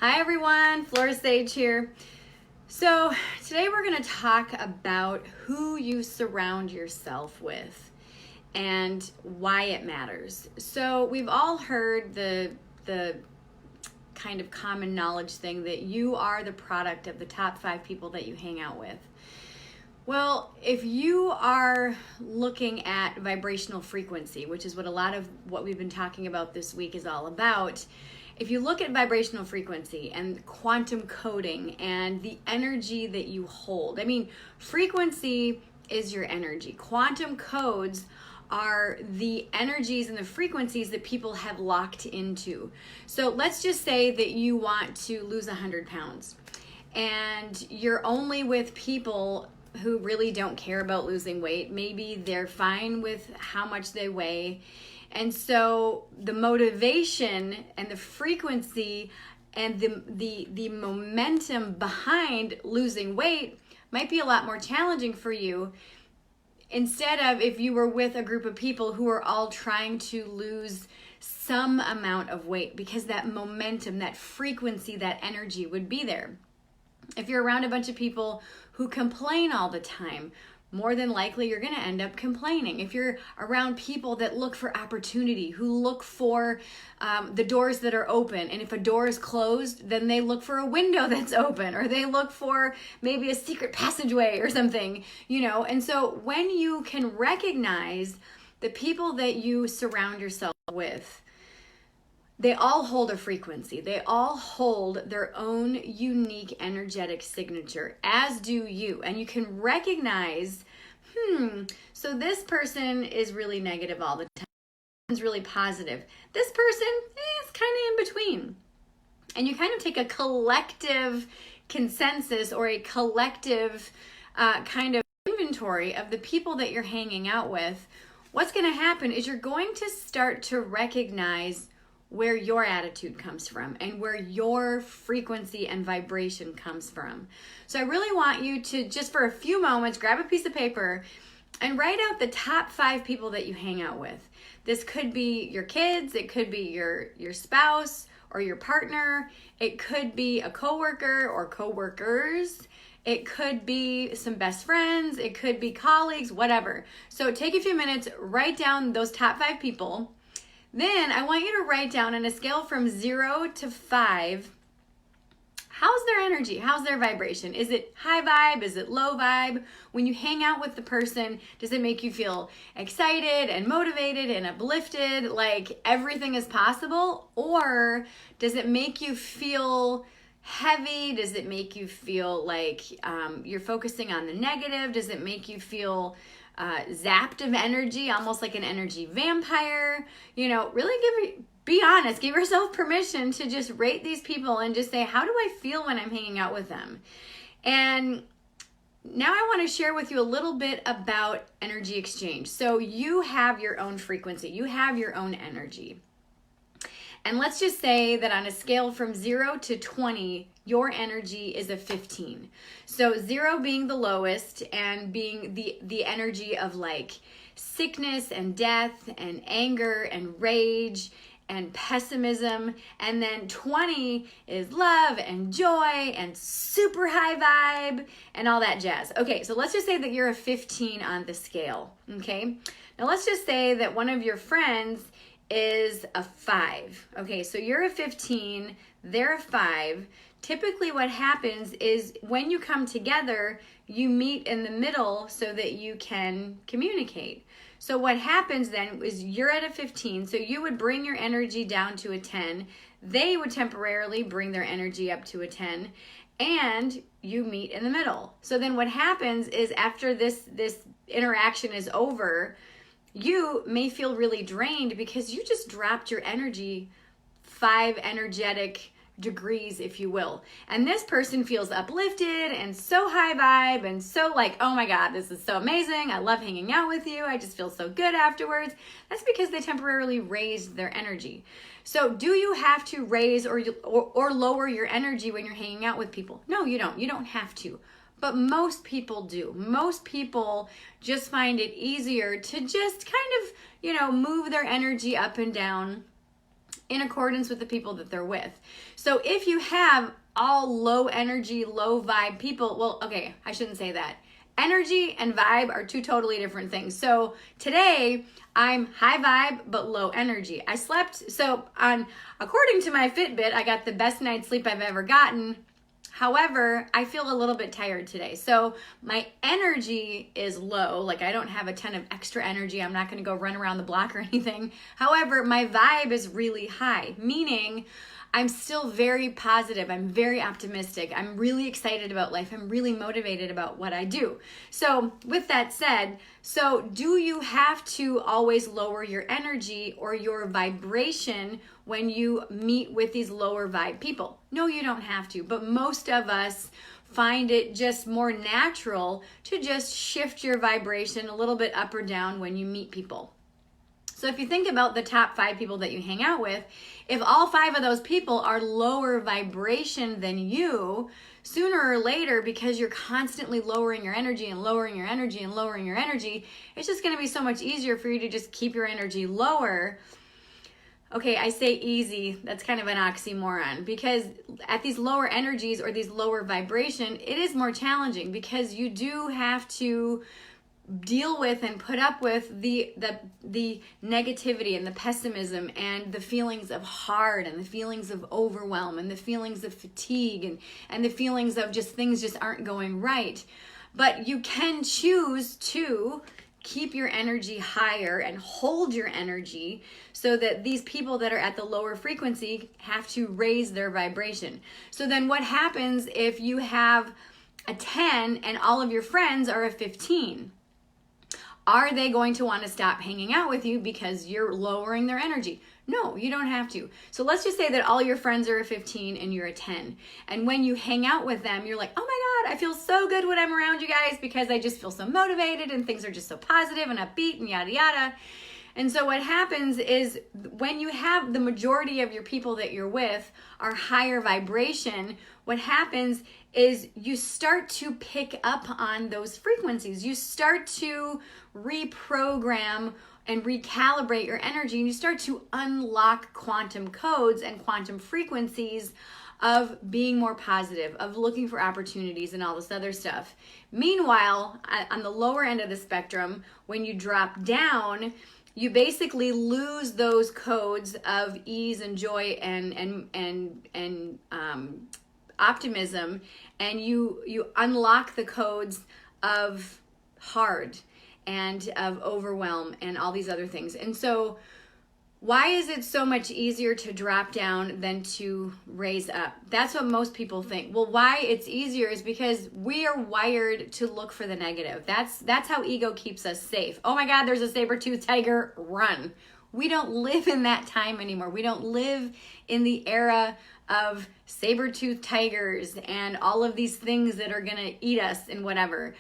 Hi everyone, Flora here. So today we're going to talk about who you surround yourself with and why it matters. So we've all heard the kind of common knowledge thing that you are the product of the top 5 people that you hang out with. Well, if you are looking at vibrational frequency, which is what a lot of what we've been talking about this week is all about, if you look at vibrational frequency and quantum coding and the energy that you hold, frequency is your energy. Quantum codes are the energies and the frequencies that people have locked into. So let's just say that you want to lose 100 pounds and you're only with people who really don't care about losing weight. Maybe they're fine with how much they weigh. And so the motivation and the frequency and the momentum behind losing weight might be a lot more challenging for you, instead of if you were with a group of people who are all trying to lose some amount of weight, because that momentum, that frequency, that energy would be there. If you're around a bunch of people who complain all the time, more than likely you're going to end up complaining. If you're around people that look for opportunity, who look for the doors that are open, and if a door is closed, then they look for a window that's open, or they look for maybe a secret passageway or something, And so when you can recognize the people that you surround yourself with, they all hold a frequency. They all hold their own unique energetic signature, as do you. And you can recognize, so this person is really negative all the time. This person's really positive. This person is kind of in between. And you kind of take a collective consensus or a collective kind of inventory of the people that you're hanging out with. What's going to happen is you're going to start to recognize where your attitude comes from and where your frequency and vibration comes from. So I really want you to, just for a few moments, grab a piece of paper and write out the top 5 people that you hang out with. This could be your kids, it could be your spouse or your partner, it could be a coworker or coworkers, it could be some best friends, it could be colleagues, whatever. So take a few minutes, write down those top 5 people. Then I want you to write down on a scale from 0 to 5, how's their energy? How's their vibration? Is it high vibe? Is it low vibe? When you hang out with the person, does it make you feel excited and motivated and uplifted, like everything is possible? Or does it make you feel heavy? Does it make you feel like you're focusing on the negative? Does it make you feel zapped of energy, almost like an energy vampire? Really be honest, give yourself permission to just rate these people and just say, how do I feel when I'm hanging out with them? And now I want to share with you a little bit about energy exchange. So you have your own frequency, you have your own energy. And let's just say that on a scale from 0 to 20, your energy is a 15. So 0 being the lowest and being the energy of like sickness and death and anger and rage and pessimism. And then 20 is love and joy and super high vibe and all that jazz. Okay, so let's just say that you're a 15 on the scale, okay? Now let's just say that one of your friends is a 5. Okay, so you're a 15, they're a 5. Typically what happens is when you come together, you meet in the middle so that you can communicate. So what happens then is you're at a 15, so you would bring your energy down to a 10. They would temporarily bring their energy up to a 10, and you meet in the middle. So then what happens is after this interaction is over, you may feel really drained because you just dropped your energy 5 energetic degrees, if you will. And this person feels uplifted and so high vibe and so like, oh my God, this is so amazing. I love hanging out with you. I just feel so good afterwards. That's because they temporarily raised their energy. So do you have to raise or lower your energy when you're hanging out with people? No, you don't. You don't have to. But most people do. Most people just find it easier to just kind of, move their energy up and down in accordance with the people that they're with. So if you have all low energy, low vibe people, well, okay, I shouldn't say that. Energy and vibe are two totally different things. So today I'm high vibe but low energy. I slept, according to my Fitbit, I got the best night's sleep I've ever gotten. However, I feel a little bit tired today. So my energy is low. Like I don't have a ton of extra energy. I'm not going to go run around the block or anything. However, my vibe is really high, meaning I'm still very positive. I'm very optimistic. I'm really excited about life. I'm really motivated about what I do. So with that said, do you have to always lower your energy or your vibration when you meet with these lower vibe people? No, you don't have to. But most of us find it just more natural to just shift your vibration a little bit up or down when you meet people. So if you think about the top 5 people that you hang out with, if all 5 of those people are lower vibration than you, sooner or later, because you're constantly lowering your energy and lowering your energy and lowering your energy, it's just going to be so much easier for you to just keep your energy lower. Okay, I say easy, that's kind of an oxymoron, because at these lower energies or these lower vibration, it is more challenging because you do have to deal with and put up with the negativity and the pessimism and the feelings of hard and the feelings of overwhelm and the feelings of fatigue and the feelings of just things just aren't going right. But you can choose to keep your energy higher and hold your energy so that these people that are at the lower frequency have to raise their vibration. So then what happens if you have a 10 and all of your friends are a 15? Are they going to want to stop hanging out with you because you're lowering their energy? No, you don't have to. So let's just say that all your friends are a 15 and you're a 10. And when you hang out with them, you're like, oh my God, I feel so good when I'm around you guys because I just feel so motivated and things are just so positive and upbeat and yada yada. And so what happens is when you have the majority of your people that you're with are higher vibration, what happens is you start to pick up on those frequencies. You start to reprogram and recalibrate your energy, and you start to unlock quantum codes and quantum frequencies of being more positive, of looking for opportunities and all this other stuff. Meanwhile, on the lower end of the spectrum, when you drop down, you basically lose those codes of ease and joy and optimism, and you unlock the codes of hard and of overwhelm and all these other things. And so why is it so much easier to drop down than to raise up? That's what most people think. Well, why it's easier is because we are wired to look for the negative. That's how ego keeps us safe. Oh my God, there's a saber-toothed tiger, run. We don't live in that time anymore. We don't live in the era of saber-toothed tigers and all of these things that are gonna eat us and whatever.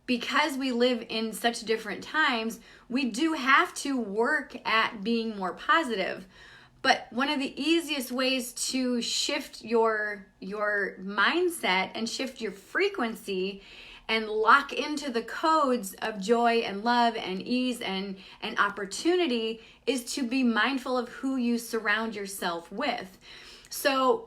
Because we live in such different times, we do have to work at being more positive. But one of the easiest ways to shift your mindset and shift your frequency and lock into the codes of joy and love and ease and opportunity is to be mindful of who you surround yourself with. So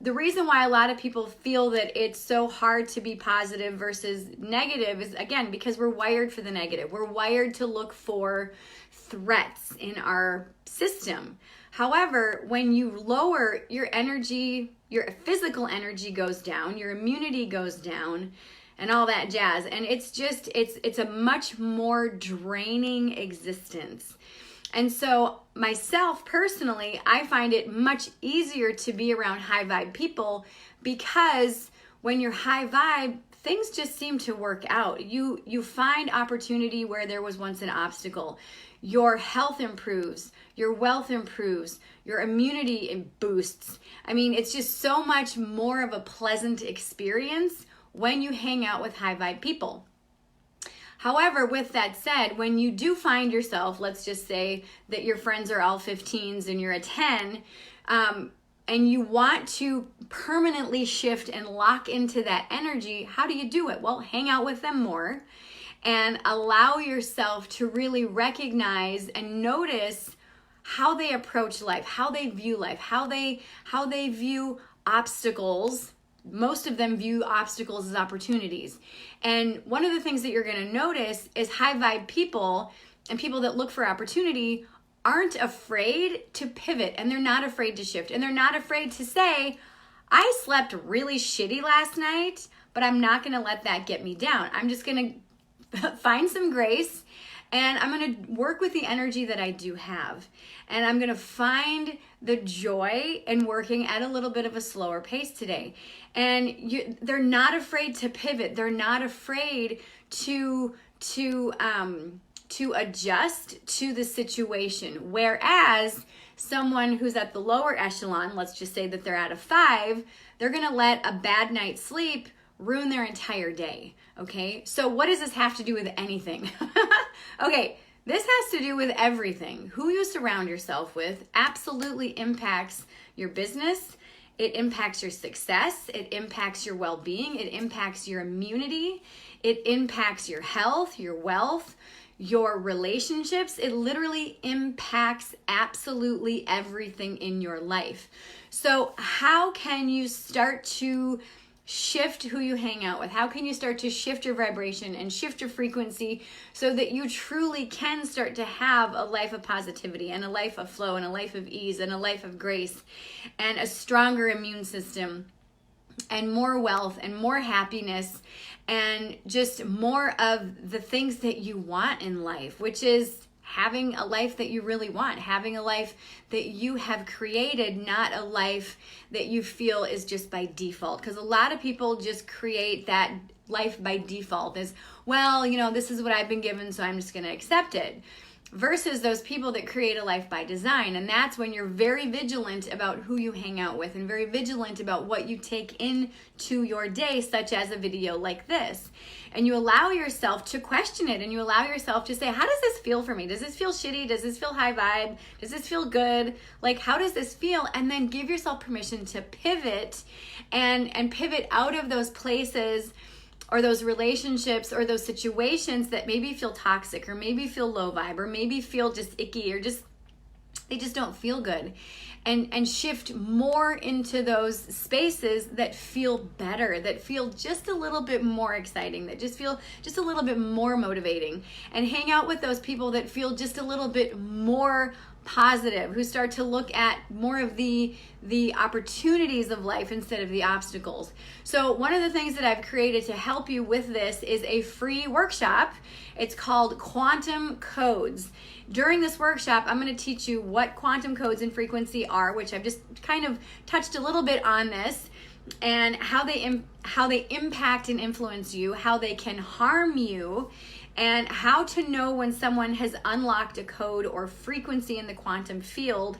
the reason why a lot of people feel that it's so hard to be positive versus negative is, again, because we're wired for the negative. We're wired to look for threats in our system. However, when you lower your energy, your physical energy goes down, your immunity goes down, and all that jazz. And it's a much more draining existence. And so myself personally, I find it much easier to be around high vibe people because when you're high vibe, things just seem to work out. You find opportunity where there was once an obstacle. Your health improves, your wealth improves, your immunity boosts. I mean, it's just so much more of a pleasant experience when you hang out with high vibe people. However, with that said, when you do find yourself, let's just say that your friends are all 15s and you're a 10, and you want to permanently shift and lock into that energy, how do you do it? Well, hang out with them more and allow yourself to really recognize and notice how they approach life, how they view life, how they view obstacles. Most of them view obstacles as opportunities. And one of the things that you're going to notice is high vibe people and people that look for opportunity aren't afraid to pivot, and they're not afraid to shift, and they're not afraid to say, I slept really shitty last night, but I'm not going to let that get me down. I'm just going to find some grace, and I'm going to work with the energy that I do have. And I'm going to find the joy in working at a little bit of a slower pace today. And they're not afraid to pivot. They're not afraid to adjust to the situation. Whereas someone who's at the lower echelon, let's just say that they're at a 5, they're going to let a bad night's sleep ruin their entire day. Okay, so what does this have to do with anything? Okay, this has to do with everything. Who you surround yourself with absolutely impacts your business. It impacts your success. It impacts your well-being. It impacts your immunity. It impacts your health, your wealth, your relationships. It literally impacts absolutely everything in your life. So how can you start to shift who you hang out with? How can you start to shift your vibration and shift your frequency so that you truly can start to have a life of positivity and a life of flow and a life of ease and a life of grace and a stronger immune system and more wealth and more happiness and just more of the things that you want in life, which is having a life that you really want, having a life that you have created, not a life that you feel is just by default. Because a lot of people just create that life by default as, well, you know, this is what I've been given, so I'm just going to accept it. Versus those people that create a life by design. And that's when you're very vigilant about who you hang out with and very vigilant about what you take into your day, such as a video like this. And you allow yourself to question it, and you allow yourself to say, how does this feel for me? Does this feel shitty? Does this feel high vibe? Does this feel good? Like, how does this feel? And then give yourself permission to pivot and pivot out of those places or those relationships or those situations that maybe feel toxic or maybe feel low vibe or maybe feel just icky or just they just don't feel good, and shift more into those spaces that feel better, that feel just a little bit more exciting, that just feel just a little bit more motivating, and hang out with those people that feel just a little bit more positive, who start to look at more of the opportunities of life instead of the obstacles. So one of the things that I've created to help you with this is a free workshop. It's called Quantum Codes. During this workshop, I'm going to teach you what quantum codes and frequency are, which I've just kind of touched a little bit on this, and how they impact and influence you, how they can harm you, and how to know when someone has unlocked a code or frequency in the quantum field,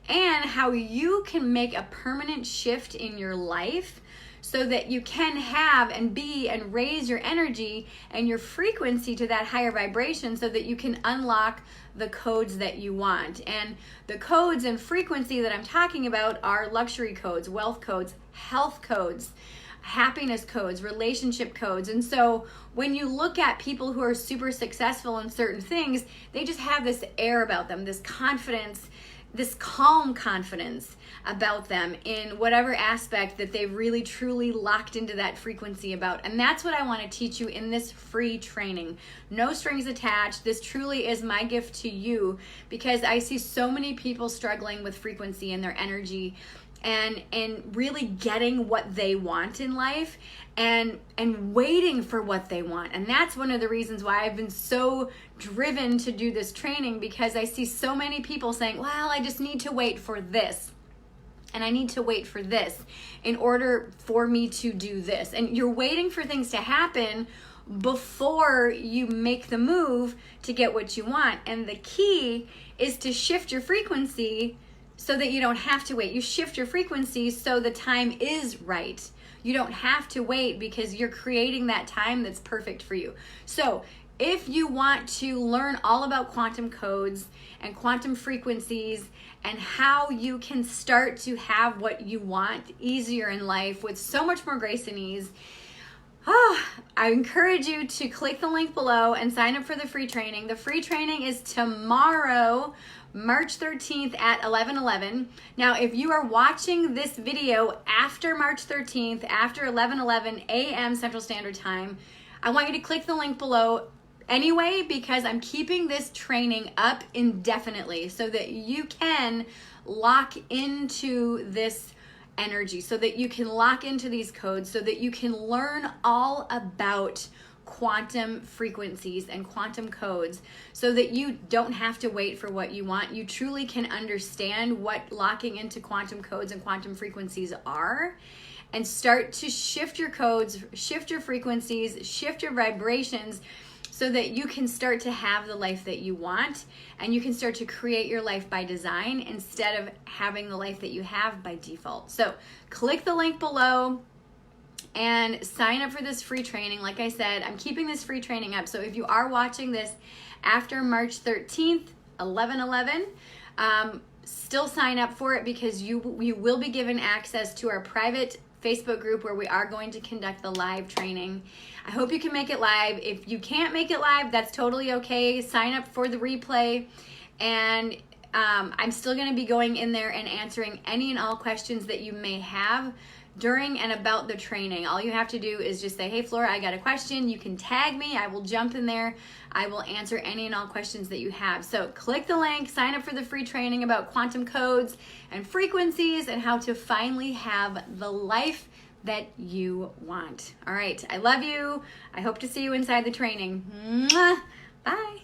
and how you can make a permanent shift in your life so that you can have and be and raise your energy and your frequency to that higher vibration so that you can unlock the codes that you want. And the codes and frequency that I'm talking about are luxury codes, wealth codes, health codes, happiness codes, relationship codes. And so when you look at people who are super successful in certain things, they just have this air about them, this confidence, this calm confidence about them in whatever aspect that they've really truly locked into that frequency about. And that's what I want to teach you in this free training. No strings attached. This truly is my gift to you because I see so many people struggling with frequency and their energy and really getting what they want in life and waiting for what they want. And that's one of the reasons why I've been so driven to do this training, because I see so many people saying, well, I just need to wait for this. And I need to wait for this in order for me to do this. And you're waiting for things to happen before you make the move to get what you want. And the key is to shift your frequency so that you don't have to wait. You shift your frequency so the time is right. You don't have to wait because you're creating that time that's perfect for you. So if you want to learn all about quantum codes and quantum frequencies and how you can start to have what you want easier in life with so much more grace and ease, I encourage you to click the link below and sign up for the free training. The free training is tomorrow, March 13th at 11:11. Now, if you are watching this video after March 13th, after 11:11 a.m. Central Standard Time, I want you to click the link below anyway, because I'm keeping this training up indefinitely so that you can lock into this energy, so that you can lock into these codes, so that you can learn all about quantum frequencies and quantum codes, so that you don't have to wait for what you want. You truly can understand what locking into quantum codes and quantum frequencies are, and start to shift your codes, shift your frequencies, shift your vibrations, so that you can start to have the life that you want, and you can start to create your life by design instead of having the life that you have by default. So click the link below and sign up for this free training. Like I said, I'm keeping this free training up. So if you are watching this after March 13th, 11/11, still sign up for it, because you will be given access to our private Facebook group where we are going to conduct the live training. I hope you can make it live. If you can't make it live, that's totally okay. Sign up for the replay, and I'm still going to be going in there and answering any and all questions that you may have during and about the training. All you have to do is just say, hey Flora, I got a question. You can tag me. I will jump in there. I will answer any and all questions that you have. So click the link, sign up for the free training about quantum codes and frequencies and how to finally have the life that you want. All right, I love you. I hope to see you inside the training. Mwah! Bye.